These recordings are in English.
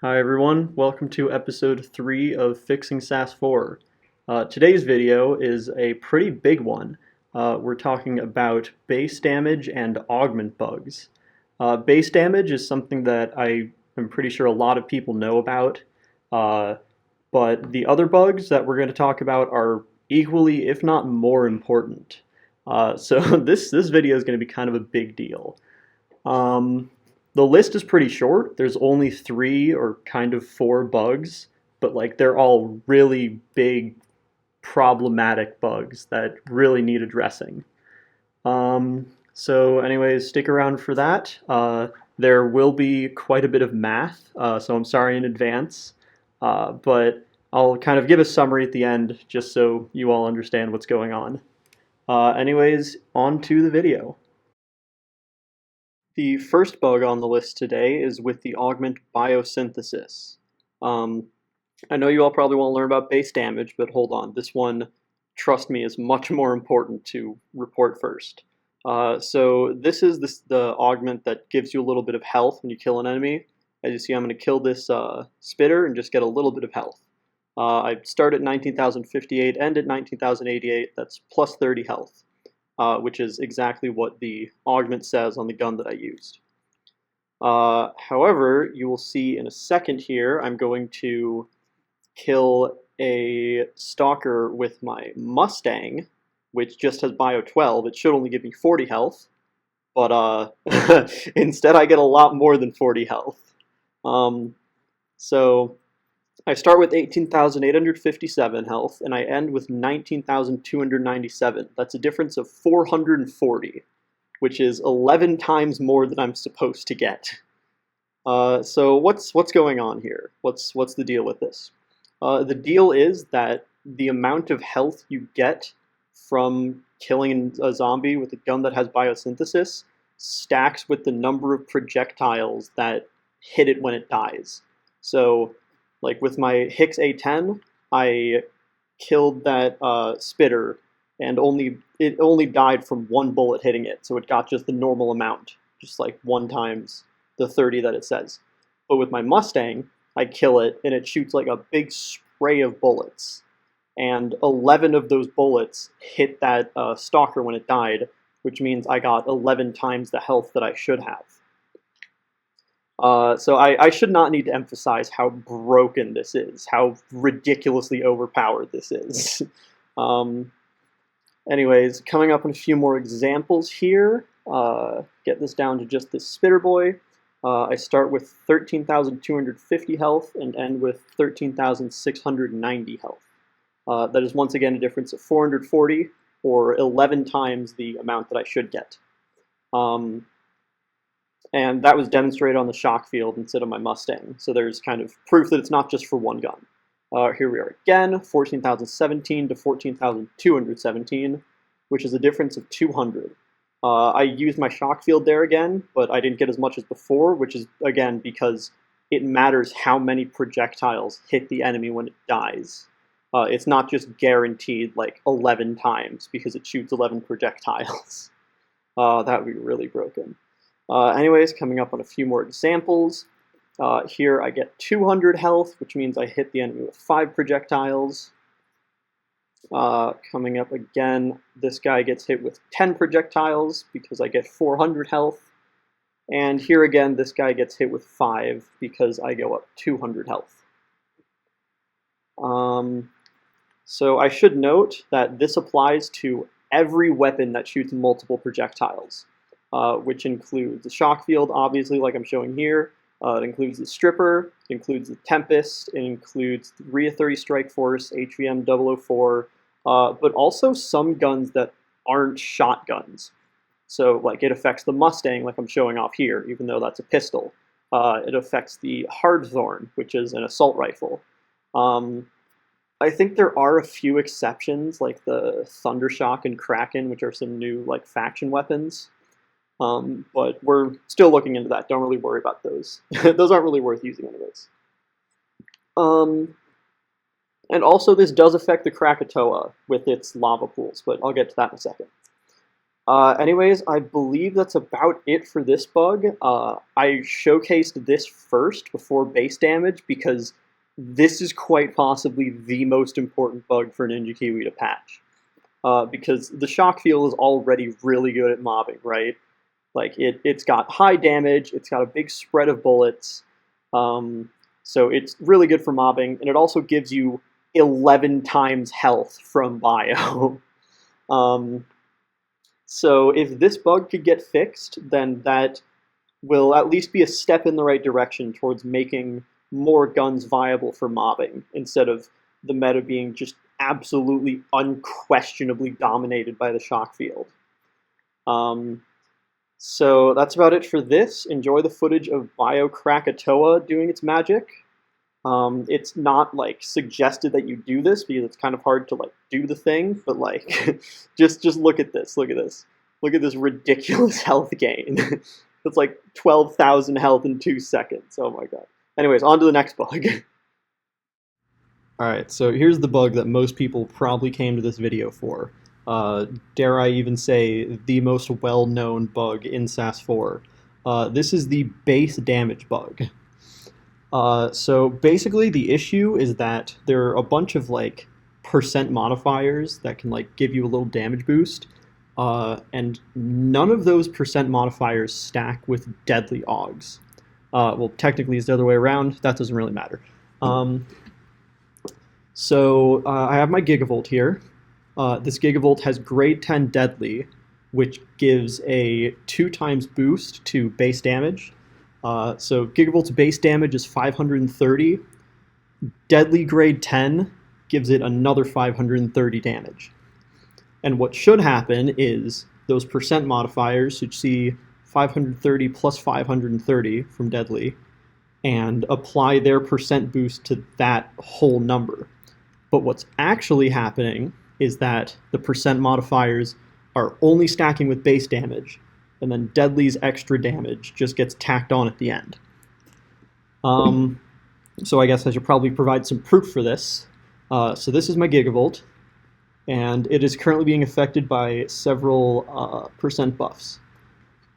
Hi everyone, welcome to episode 3 of Fixing SAS 4. Today's video is a pretty big one. We're talking about base damage and augment bugs. Base damage is something that I am pretty sure a lot of people know about, but the other bugs that we're going to talk about are equally, if not more important. So this video is going to be kind of a big deal. The list is pretty short. There's only 3 or kind of 4 bugs, but like they're all really big, problematic bugs that really need addressing. So anyways, stick around for that. There will be quite a bit of math, so I'm sorry in advance, but I'll kind of give a summary at the end just so you all understand what's going on. Anyways, on to the video. The first bug on the list today is with the Augment Biosynthesis. I know you all probably want to learn about base damage, but hold on. This one, trust me, is much more important to report first. So this is the augment that gives you a little bit of health when you kill an enemy. As you see, I'm going to kill this spitter and just get a little bit of health. I start at 19,058, end at 19,088. That's plus 30 health. Which is exactly what the augment says on the gun that I used. However, you will see in a second here, I'm going to kill a stalker with my Mustang, which just has Bio 12. It should only give me 40 health, but instead I get a lot more than 40 health. So I start with 18,857 health, and I end with 19,297. That's a difference of 440, which is 11 times more than I'm supposed to get. So what's going on here? What's the deal with this? The deal is that the amount of health you get from killing a zombie with a gun that has biosynthesis stacks with the number of projectiles that hit it when it dies. So like with my Hicks A10, I killed that spitter, and it only died from 1 bullet hitting it, so it got just the normal amount, just like 1 times the 30 that it says. But with my Mustang, I kill it, and it shoots like a big spray of bullets, and 11 of those bullets hit that stalker when it died, which means I got 11 times the health that I should have. So I should not need to emphasize how broken this is, how ridiculously overpowered this is. Anyways, coming up on a few more examples here. Get this down to just this spitter boy. I start with 13,250 health and end with 13,690 health. That is once again a difference of 440, or 11 times the amount that I should get. And that was demonstrated on the SHOCKFIELD instead of my Mustang. So there's kind of proof that it's not just for one gun. Here we are again, 14,017 to 14,217, which is a difference of 200. I used my SHOCKFIELD there again, but I didn't get as much as before, which is, again, because it matters how many projectiles hit the enemy when it dies. It's not just guaranteed, like, 11 times, because it shoots 11 projectiles. That would be really broken. Anyways, coming up on a few more examples. Here I get 200 health, which means I hit the enemy with 5 projectiles. Coming up again, this guy gets hit with 10 projectiles because I get 400 health. And here again, this guy gets hit with 5 because I go up 200 health. So I should note that this applies to every weapon that shoots multiple projectiles. Which includes the SHOCKFIELD, obviously, like I'm showing here. It includes the Stripper, it includes the Tempest, it includes the RIA 30 Strike Force, HVM 004, but also some guns that aren't shotguns. So, like, it affects the Mustang, like I'm showing off here, even though that's a pistol. It affects the Hardthorn, which is an assault rifle. I think there are a few exceptions, like the Thundershock and Kraken, which are some new, like, faction weapons. But we're still looking into that. Don't really worry about those. Those aren't really worth using anyways. And also this does affect the Krakatoa with its lava pools, but I'll get to that in a second. Anyways, I believe that's about it for this bug. I showcased this first before base damage because this is quite possibly the most important bug for Ninja Kiwi to patch. Because the shock field is already really good at mobbing, right? Like, it's got high damage, it's got a big spread of bullets, so it's really good for mobbing, and it also gives you 11 times health from bio. So if this bug could get fixed, then that will at least be a step in the right direction towards making more guns viable for mobbing, instead of the meta being just absolutely unquestionably dominated by the shock field. So that's about it for this. Enjoy the footage of Bio Krakatoa doing its magic. It's not like suggested that you do this because it's kind of hard to like do the thing, but like just look at this. Look at this. Look at this ridiculous health gain. It's like 12,000 health in 2 seconds. Oh my god. Anyways, on to the next bug. Alright, so here's the bug that most people probably came to this video for. Dare I even say, the most well-known bug in SAS 4. This is the base damage bug. So basically the issue is that there are a bunch of like percent modifiers that can like give you a little damage boost, and none of those percent modifiers stack with deadly augs. Well, technically it's the other way around. That doesn't really matter. So I have my Gigavolt here. This Gigavolt has grade 10 deadly, which gives a 2 times boost to base damage. So Gigavolt's base damage is 530. Deadly grade 10 gives it another 530 damage. And what should happen is those percent modifiers should see 530 plus 530 from deadly and apply their percent boost to that whole number. But what's actually happening is that the percent modifiers are only stacking with base damage, and then deadly's extra damage just gets tacked on at the end. So I guess I should probably provide some proof for this. So this is my Gigavolt, and it is currently being affected by several percent buffs.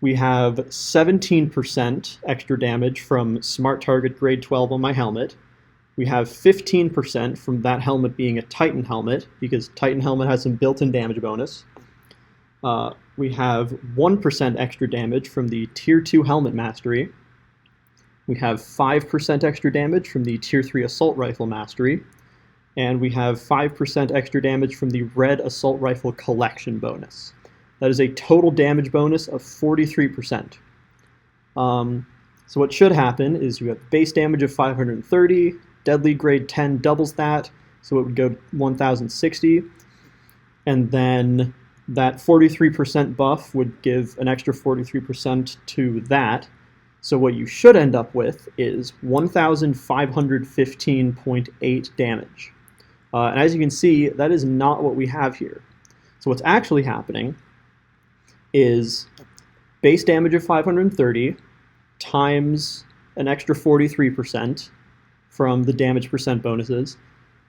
We have 17% extra damage from Smart Target grade 12 on my helmet. We have 15% from that helmet being a Titan helmet, because Titan helmet has some built-in damage bonus. We have 1% extra damage from the Tier 2 helmet mastery. We have 5% extra damage from the Tier 3 assault rifle mastery. And we have 5% extra damage from the red assault rifle collection bonus. That is a total damage bonus of 43%. So what should happen is you have base damage of 530, deadly grade 10 doubles that, so it would go to 1060, and then that 43% buff would give an extra 43% to that. So what you should end up with is 1,515.8 damage. And as you can see, that is not what we have here. So what's actually happening is base damage of 530 times an extra 43% from the damage percent bonuses,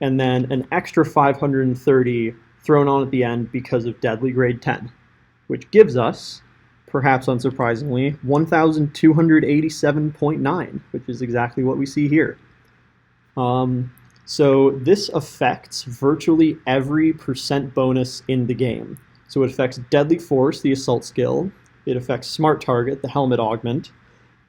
and then an extra 530 thrown on at the end because of deadly grade 10, which gives us, perhaps unsurprisingly, 1,287.9, which is exactly what we see here. So this affects virtually every percent bonus in the game. So it affects Deadly Force, the assault skill. It affects Smart Target, the helmet augment.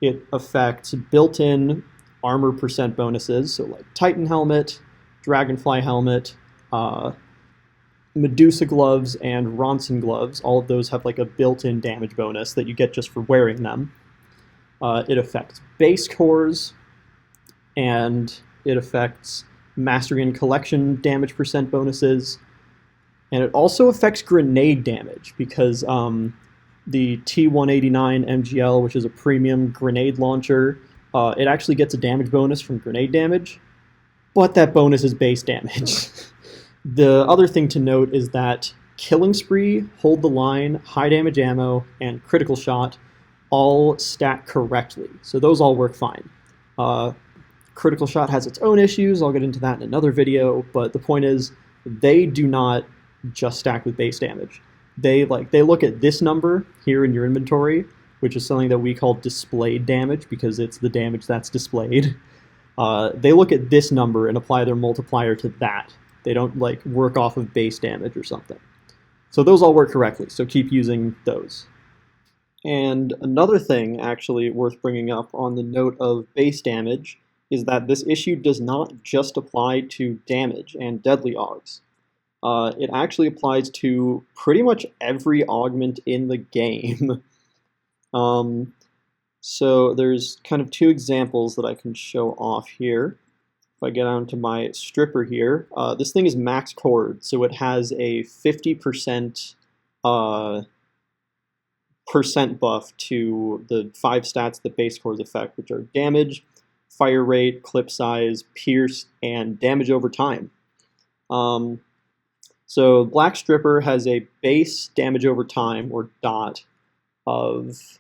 It affects built-in armor percent bonuses, so like Titan helmet, Dragonfly helmet, Medusa gloves, and Ronson gloves. All of those have like a built-in damage bonus that you get just for wearing them. It affects base cores, and it affects Mastery and Collection damage percent bonuses. And it also affects grenade damage, because the T189 MGL, which is a premium grenade launcher, it actually gets a damage bonus from grenade damage, but that bonus is base damage. The other thing to note is that Killing Spree, Hold the Line, High Damage Ammo, and Critical Shot all stack correctly, so those all work fine. Critical Shot has its own issues, I'll get into that in another video, but the point is, they do not just stack with base damage. they look at this number here in your inventory, which is something that we call displayed damage because it's the damage that's displayed. They look at this number and apply their multiplier to that. They don't like work off of base damage or something. So those all work correctly, so keep using those. And another thing actually worth bringing up on the note of base damage is that this issue does not just apply to damage and deadly augs. It actually applies to pretty much every augment in the game. So there's kind of two examples that I can show off here. If I get onto my stripper here, this thing is max cord, so it has a 50% percent buff to the 5 stats that base cores affect, which are damage, fire rate, clip size, pierce, and damage over time. So Black Stripper has a base damage over time, or DOT, of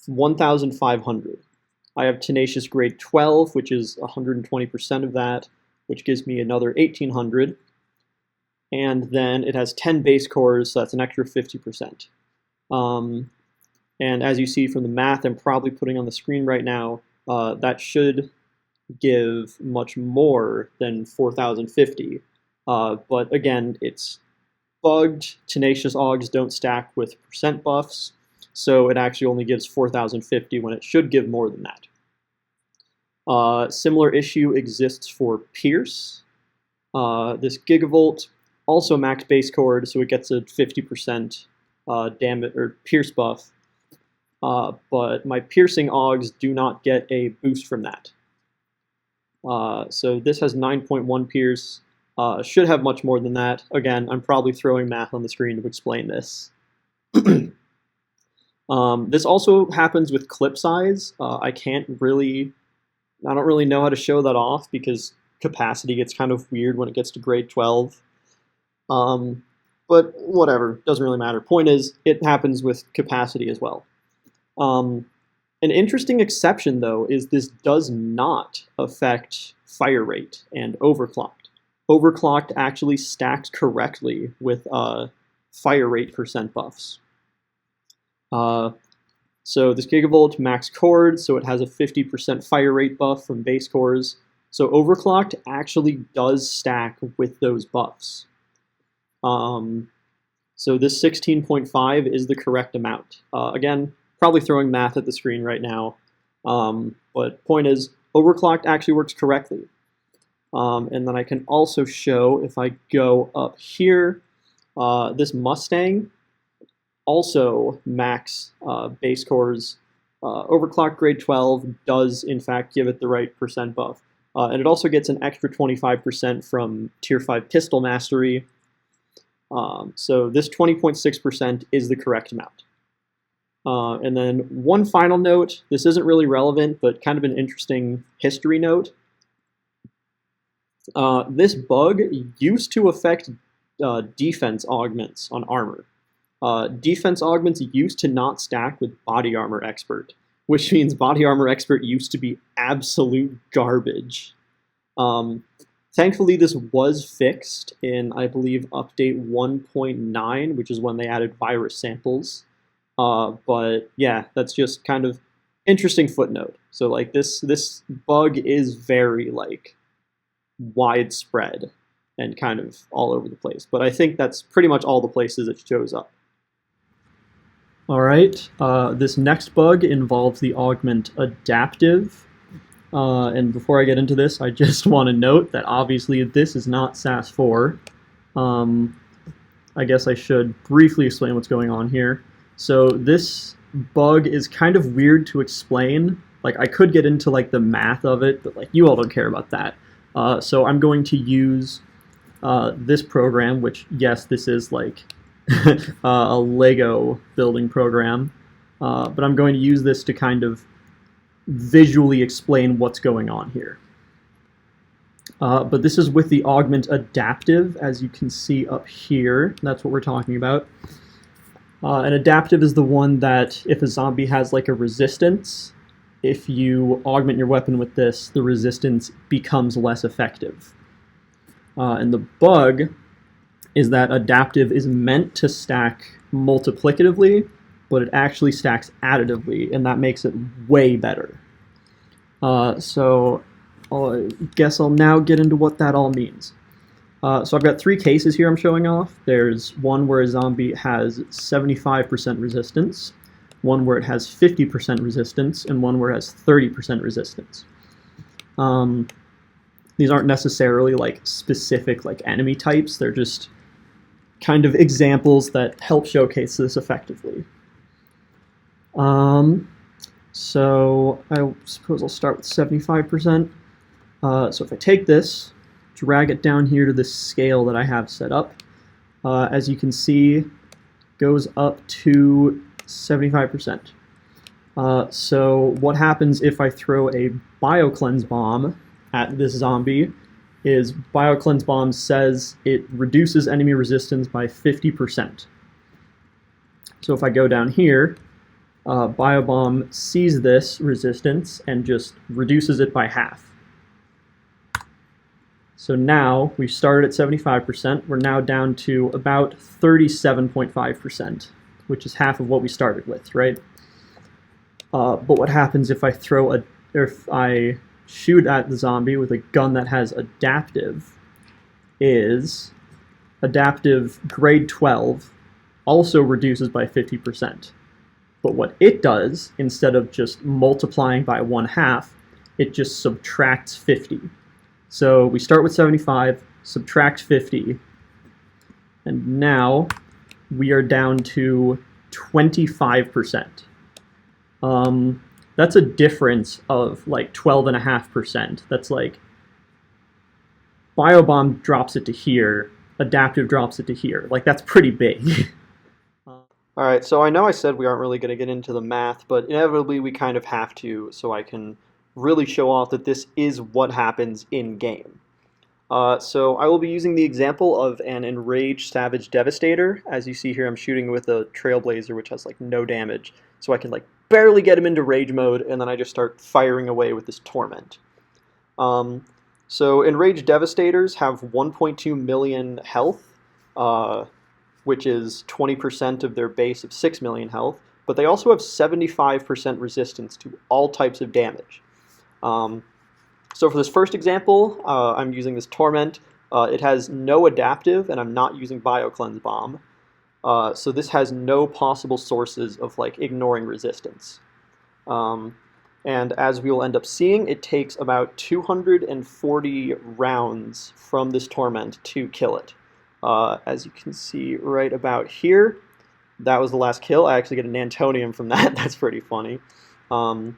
1,500. I have Tenacious Grade 12, which is 120% of that, which gives me another 1,800. And then it has 10 base cores, so that's an extra 50%. And as you see from the math I'm probably putting on the screen right now, that should give much more than 4,050. But again, it's bugged. Tenacious augs don't stack with percent buffs, so it actually only gives 4,050 when it should give more than that. Similar issue exists for Pierce. This Gigavolt, also max base cord, so it gets a 50% damage or Pierce buff. But my piercing augs do not get a boost from that. So this has 9.1 pierce. Should have much more than that. Again, I'm probably throwing math on the screen to explain this. This also happens with clip size. I don't really know how to show that off because capacity gets kind of weird when it gets to grade 12. But whatever, doesn't really matter. Point is, it happens with capacity as well. An interesting exception, though, is this does not affect fire rate and overclocked. Overclocked actually stacks correctly with fire rate percent buffs. So this Gigavolt max cord, so it has a 50% fire rate buff from base cores. So Overclocked actually does stack with those buffs. So this 16.5 is the correct amount. Again, probably throwing math at the screen right now. But point is, Overclocked actually works correctly. And then I can also show, if I go up here, this Mustang, also max base cores. Overclocked grade 12 does in fact give it the right percent buff. And it also gets an extra 25% from tier 5 pistol mastery. So this 20.6% is the correct amount. And then one final note, this isn't really relevant, but kind of an interesting history note. This bug used to affect defense augments on armor. Defense augments used to not stack with body armor expert, which means body armor expert used to be absolute garbage. Thankfully, this was fixed in, I believe, update 1.9, which is when they added virus samples. But yeah, that's just kind of interesting footnote. So like this bug is very like widespread and kind of all over the place. But I think that's pretty much all the places it shows up. All right, this next bug involves the augment adaptive. And before I get into this, I just want to note that obviously this is not SAS 4. I guess I should briefly explain what's going on here. So this bug is kind of weird to explain. Like I could get into like the math of it, but like you all don't care about that. So I'm going to use this program, which yes, this is like a Lego building program, but I'm going to use this to kind of visually explain what's going on here. But this is with the augment adaptive, as you can see up here. That's what we're talking about. An adaptive is the one that if a zombie has like a resistance, if you augment your weapon with this, the resistance becomes less effective. And the bug is that adaptive is meant to stack multiplicatively, but it actually stacks additively, and that makes it way better. So I guess I'll now get into what that all means. So I've got three cases here I'm showing off. There's one where a zombie has 75% resistance, one where it has 50% resistance, and one where it has 30% resistance. These aren't necessarily like specific like enemy types, they're just kind of examples that help showcase this effectively. So I suppose I'll start with 75%. So if I take this, drag it down here to this scale that I have set up, as you can see, goes up to 75%. So what happens if I throw a BioCleanse bomb at this zombie is BioCleanse bomb says it reduces enemy resistance by 50%. So if I go down here, Biobomb sees this resistance and just reduces it by half. So now we started at 75%, we're now down to about 37.5%, which is half of what we started with, right? But what happens if I shoot at the zombie with a gun that has adaptive is adaptive grade 12 also reduces by 50%. But what it does, instead of just multiplying by 1/2, it just subtracts 50. So we start with 75, subtract 50, and now we are down to 25%. That's a difference of like 12.5%. That's like Biobomb drops it to here, adaptive drops it to here. Like that's pretty big. Alright, so I know I said we aren't really going to get into the math, but inevitably we kind of have to so I can really show off that this is what happens in-game. So I will be using the example of an Enraged Savage Devastator. As you see here, I'm shooting with a Trailblazer, which has like no damage. So I can like barely get him into rage mode, and then I just start firing away with this Torment. So Enraged Devastators have 1.2 million health, which is 20% of their base of 6 million health, but they also have 75% resistance to all types of damage. So for this first example, I'm using this Torment. It has no adaptive, and I'm not using BioCleanse Bomb. So this has no possible sources of like ignoring resistance. And as we will end up seeing, it takes about 240 rounds from this Torment to kill it. As you can see right about here, that was the last kill. I actually get an Antonium from that. That's pretty funny. But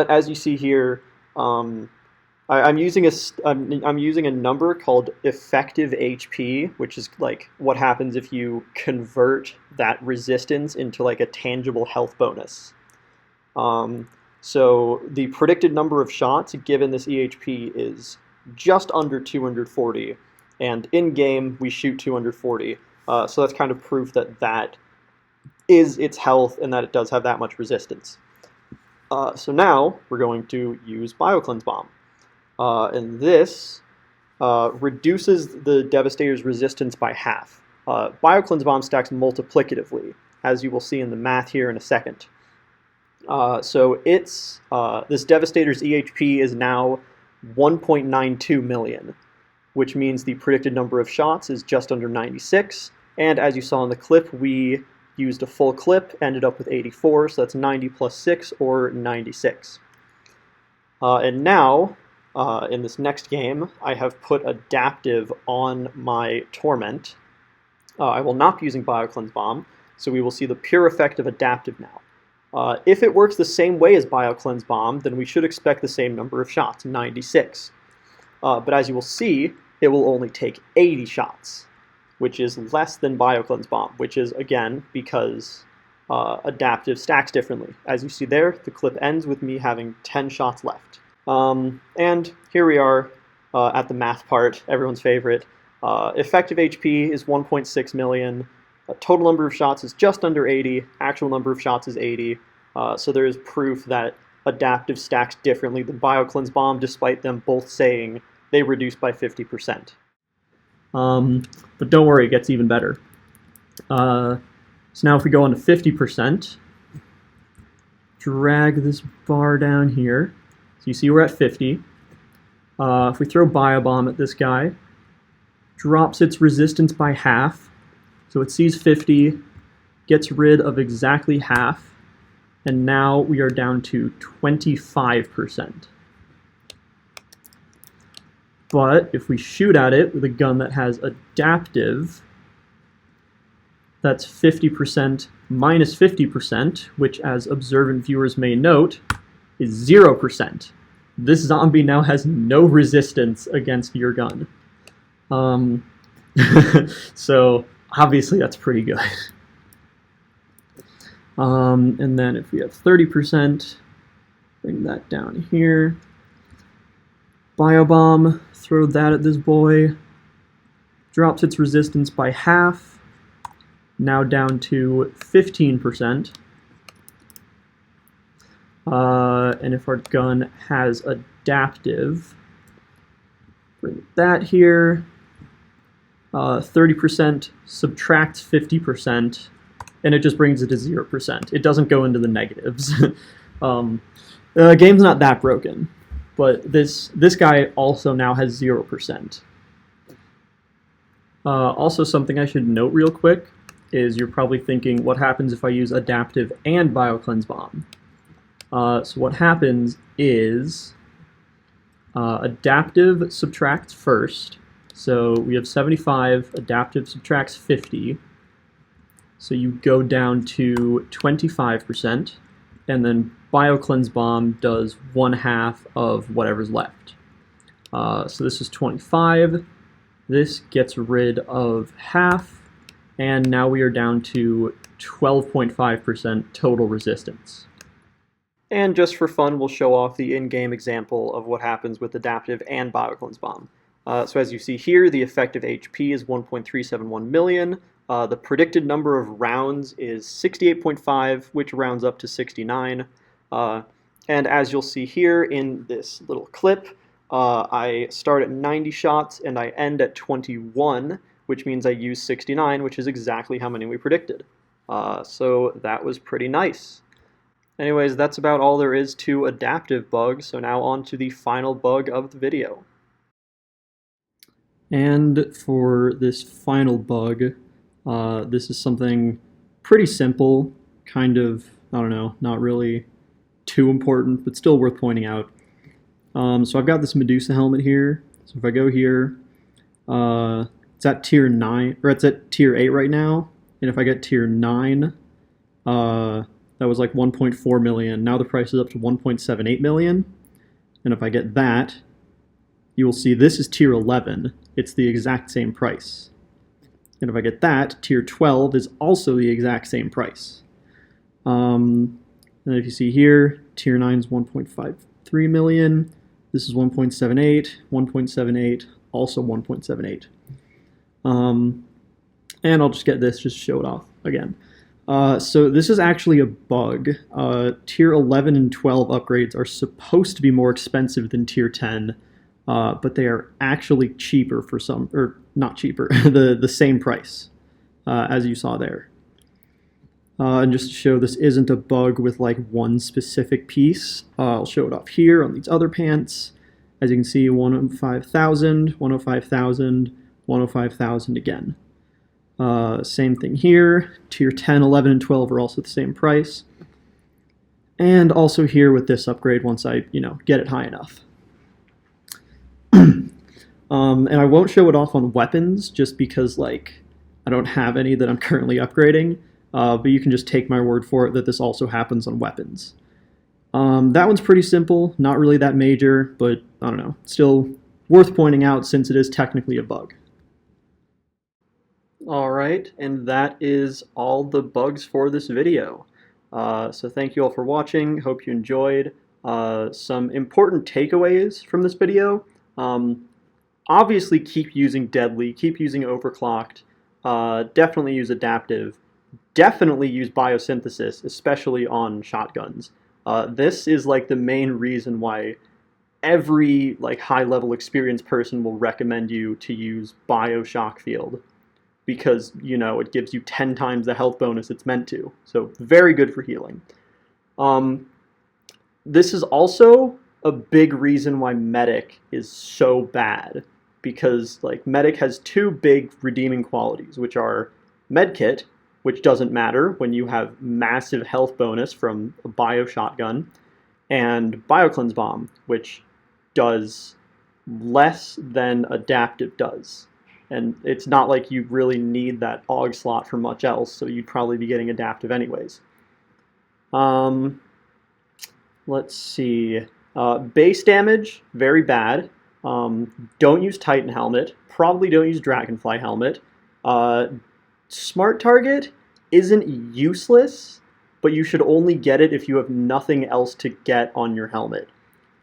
as you see here, I'm using a number called effective HP, which is like what happens if you convert that resistance into like a tangible health bonus. So the predicted number of shots given this EHP is just under 240, and in-game we shoot 240. So that's kind of proof that that is its health and that it does have that much resistance. So now we're going to use BioCleanse Bomb. And this reduces the Devastator's resistance by half. BioCleanse Bomb stacks multiplicatively, as you will see in the math here in a second. So this Devastator's EHP is now 1.92 million, which means the predicted number of shots is just under 96. And as you saw in the clip, we used a full clip, ended up with 84, so that's 90 plus 6, or 96. And now, in this next game, I have put adaptive on my Torment. I will not be using BioCleanse Bomb, so we will see the pure effect of adaptive now. If it works the same way as BioCleanse Bomb, then we should expect the same number of shots, 96. But as you will see, it will only take 80 shots, which is less than BioCleanse Bomb, which is, again, because adaptive stacks differently. As you see there, the clip ends with me having 10 shots left. And here we are at the math part, everyone's favorite. Effective HP is 1.6 million. Total number of shots is just under 80. Actual number of shots is 80. So there is proof that adaptive stacks differently than BioCleanse Bomb, despite them both saying they reduce by 50%. But don't worry, it gets even better. So now if we go on to 50%, drag this bar down here. So you see we're at 50. If we throw Biobomb at this guy, drops its resistance by half. So it sees 50, gets rid of exactly half, and now we are down to 25%. But if we shoot at it with a gun that has adaptive, that's 50% minus 50%, which, as observant viewers may note, is 0%. This zombie now has no resistance against your gun. So obviously that's pretty good. And then if we have 30%, bring that down here. Biobomb, throw that at this boy. Drops its resistance by half. Now down to 15%. And if our gun has adaptive, bring that here. 30% subtracts 50%, and it just brings it to 0%. It doesn't go into the negatives. The game's not that broken, but this guy also now has 0%. Also, something I should note real quick is you're probably thinking, what happens if I use adaptive and BioCleanse Bomb? So what happens is adaptive subtracts first. So we have 75, adaptive subtracts 50. So you go down to 25%, and then BioCleanse Bomb does 1/2 of whatever's left. So this is 25. This gets rid of half, and now we are down to 12.5% total resistance. And just for fun, we'll show off the in-game example of what happens with adaptive and BioCleanse Bomb. So as you see here, the effective HP is 1.371 million. The predicted number of rounds is 68.5, which rounds up to 69. And as you'll see here in this little clip, I start at 90 shots and I end at 21, which means I use 69, which is exactly how many we predicted. So that was pretty nice. Anyways, that's about all there is to adaptive bugs, so now on to the final bug of the video. And for this final bug, this is something pretty simple, kind of, I don't know, not really too important, but still worth pointing out. So I've got this Medusa helmet here. So if I go here, it's at tier 9, or it's at tier 8 right now. And if I get tier 9, that was like 1.4 million. Now the price is up to 1.78 million. And if I get that, you will see this is tier 11. It's the exact same price. And if I get that, tier 12 is also the exact same price. And if you see here, tier 9 is 1.53 million. This is 1.78, 1.78, also 1.78. And I'll just get this just to show it off again. So this is actually a bug. Tier 11 and 12 upgrades are supposed to be more expensive than tier 10, but they are actually cheaper for some, or not cheaper, the same price as you saw there. And just to show this isn't a bug with like one specific piece, I'll show it off here on these other pants. As you can see, 105,000, 105,000, 105,000 again. Same thing here. Tier 10, 11, and 12 are also the same price. And also here with this upgrade once I, get it high enough. And I won't show it off on weapons just because, I don't have any that I'm currently upgrading. But you can just take my word for it that this also happens on weapons. That one's pretty simple, not really that major, but I don't know, still worth pointing out since it is technically a bug. Alright, and that is all the bugs for this video. So thank you all for watching, hope you enjoyed. Some important takeaways from this video. Obviously keep using Deadly, keep using Overclocked, definitely use Adaptive, definitely use Biosynthesis, especially on shotguns. This is like the main reason why every like high-level experienced person will recommend you to use BioShockField because, you know, it gives you 10 times the health bonus it's meant to. So very good for healing. This is also a big reason why Medic is so bad, because like Medic has two big redeeming qualities, which are Medkit, which doesn't matter when you have massive health bonus from a bio shotgun, and BioCleanse Bomb, which does less than Adaptive does. And it's not like you really need that AUG slot for much else, so you'd probably be getting Adaptive anyways. Let's see. Base damage, very bad. Don't use Titan Helmet. Probably don't use Dragonfly Helmet. Smart Target isn't useless, but you should only get it if you have nothing else to get on your helmet.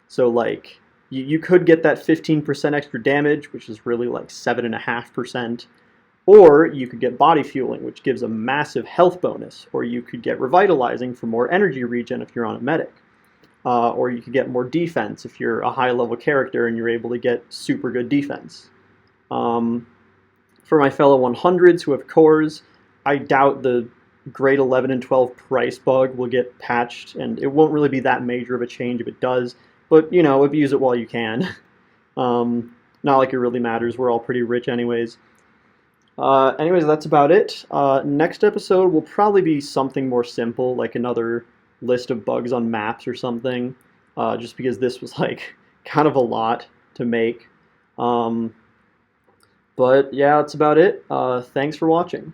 So like, you could get that 15% extra damage, which is really like 7.5%, or you could get Body Fueling, which gives a massive health bonus, or you could get Revitalizing for more energy regen if you're on a medic. Or you could get more defense if you're a high-level character and you're able to get super good defense. For my fellow 100s who have cores, I doubt the grade 11 and 12 price bug will get patched, and it won't really be that major of a change if it does, but, you know, abuse it while you can. Not like it really matters. We're all pretty rich anyways. Anyways, that's about it. Next episode will probably be something more simple, like another list of bugs on maps or something, just because this was like kind of a lot to make. But yeah, that's about it. Thanks for watching.